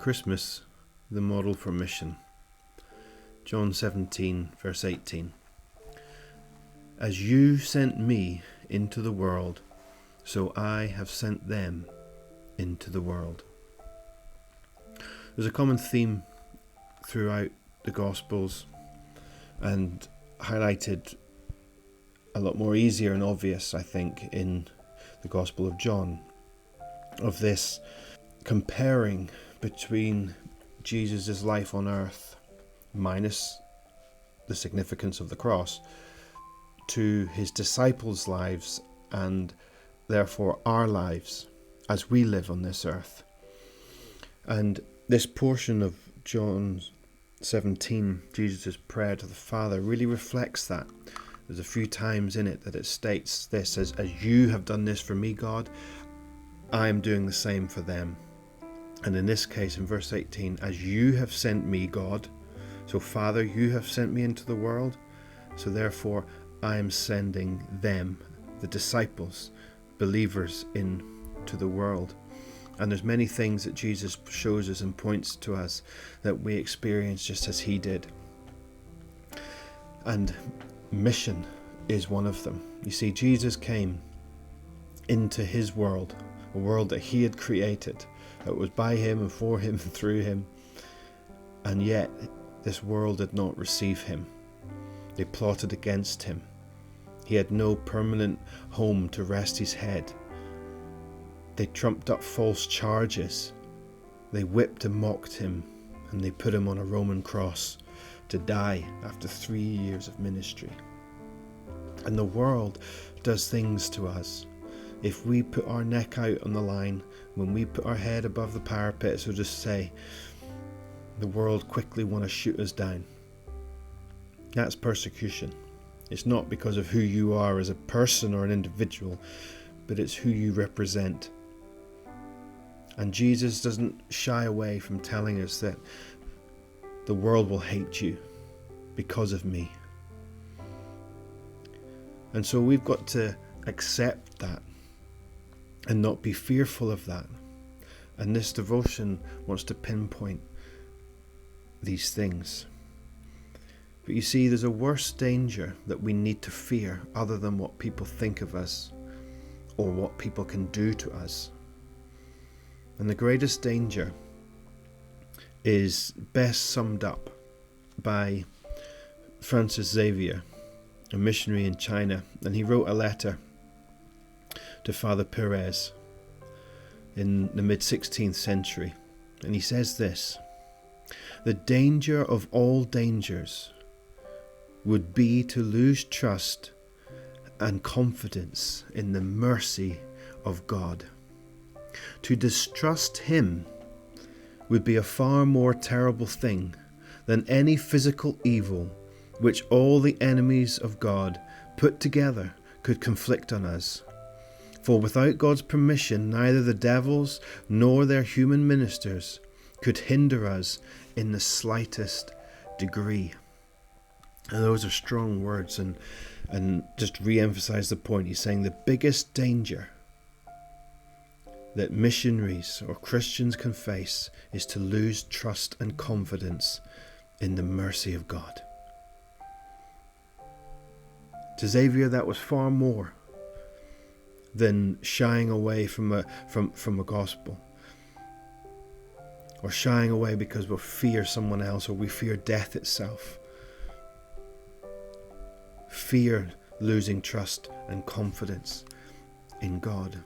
Christmas, the model for mission. John 17, verse 18. As you sent me into the world, so I have sent them into the world. There's a common theme throughout the Gospels, and highlighted a lot more easier and obvious, I think, in the Gospel of John, of this comparing between Jesus' life on earth, minus the significance of the cross, to his disciples' lives and therefore our lives as we live on this earth. And this portion of John 17, Jesus' prayer to the Father, really reflects that. There's a few times in it that it states this, as you have done this for me, God, I am doing the same for them. And in this case, in verse 18, as you have sent me, God, so Father, you have sent me into the world, so therefore I am sending them, the disciples, believers, into the world. And there's many things that Jesus shows us and points to us that we experience just as he did. And mission is one of them. You see, Jesus came into his world, a world that he had created, that was by him and for him and through him. And yet this world did not receive him. They plotted against him. He had no permanent home to rest his head. They trumped up false charges. They whipped and mocked him, and they put him on a Roman cross to die after 3 years of ministry. And the world does things to us. If we put our neck out on the line, when we put our head above the parapet, so to say, the world quickly want to shoot us down. That's persecution. It's not because of who you are as a person or an individual, but it's who you represent. And Jesus doesn't shy away from telling us that the world will hate you because of me. And so we've got to accept that and not be fearful of that. And this devotion wants to pinpoint these things. But you see, there's a worse danger that we need to fear other than what people think of us or what people can do to us. And the greatest danger is best summed up by Francis Xavier, a missionary in China, and he wrote a letter to Father Perez in the mid-16th century, and he says this: the danger of all dangers would be to lose trust and confidence in the mercy of God. To distrust him would be a far more terrible thing than any physical evil which all the enemies of God put together could conflict on us. For without God's permission, neither the devils nor their human ministers could hinder us in the slightest degree. And those are strong words, and just re-emphasize the point. He's saying the biggest danger that missionaries or Christians can face is to lose trust and confidence in the mercy of God. To Xavier, that was far more than shying away from a gospel, or shying away because we fear someone else or we fear death itself. Fear losing trust and confidence in God.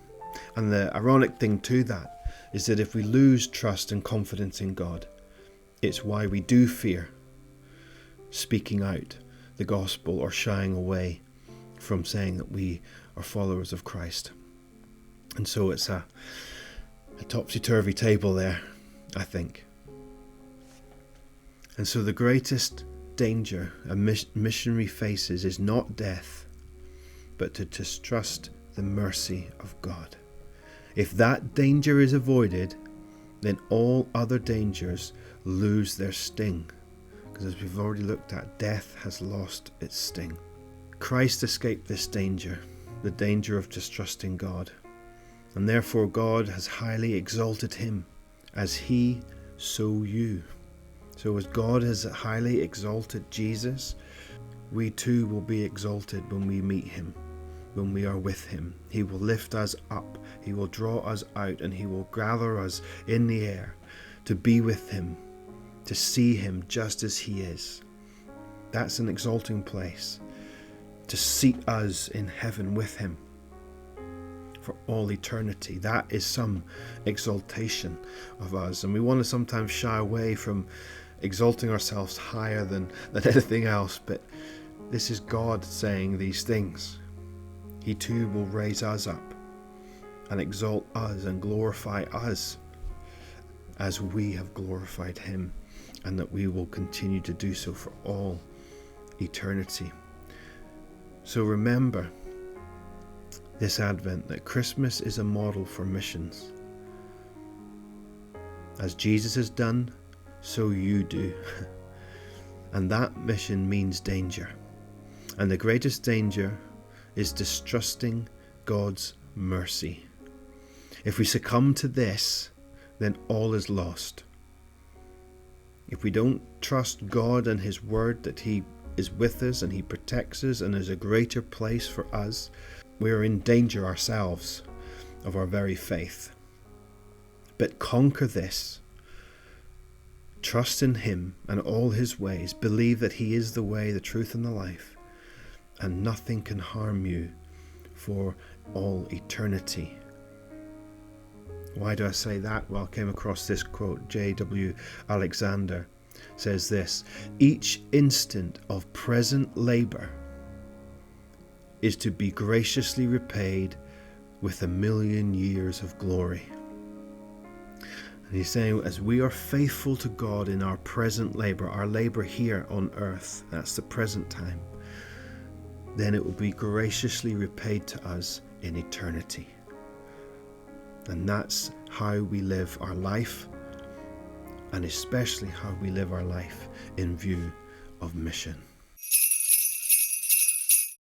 And the ironic thing to that is that if we lose trust and confidence in God, it's why we do fear speaking out the gospel or shying away from saying that we are followers of Christ. And so it's a topsy-turvy table there, I think. And so the greatest danger a missionary faces is not death, but to distrust the mercy of God. If that danger is avoided, then all other dangers lose their sting. Because as we've already looked at, death has lost its sting. Christ escaped this danger, the danger of distrusting God. And therefore God has highly exalted him as he so you. So as God has highly exalted Jesus, we too will be exalted when we meet him, when we are with him. He will lift us up, he will draw us out, and he will gather us in the air to be with him, to see him just as he is. That's an exalting place, to seat us in heaven with him for all eternity. That is some exaltation of us, and we want to sometimes shy away from exalting ourselves higher than anything else, but this is God saying these things. He too will raise us up and exalt us and glorify us as we have glorified him, and that we will continue to do so for all eternity. So remember this Advent that Christmas is a model for missions. As Jesus has done, so you do. And that mission means danger. And the greatest danger is distrusting God's mercy. If we succumb to this, then all is lost. If we don't trust God and his word that he is with us and he protects us and is a greater place for us, we are in danger ourselves of our very faith. But conquer this. Trust in him and all his ways. Believe that he is the way, the truth, and the life, and nothing can harm you for all eternity. Why do I say that? Well, I came across this quote. J.W. Alexander says this: each instant of present labour is to be graciously repaid with 1,000,000 years of glory. And he's saying, as we are faithful to God in our present labour, our labour here on earth, that's the present time, then it will be graciously repaid to us in eternity. And that's how we live our life, and especially how we live our life in view of mission.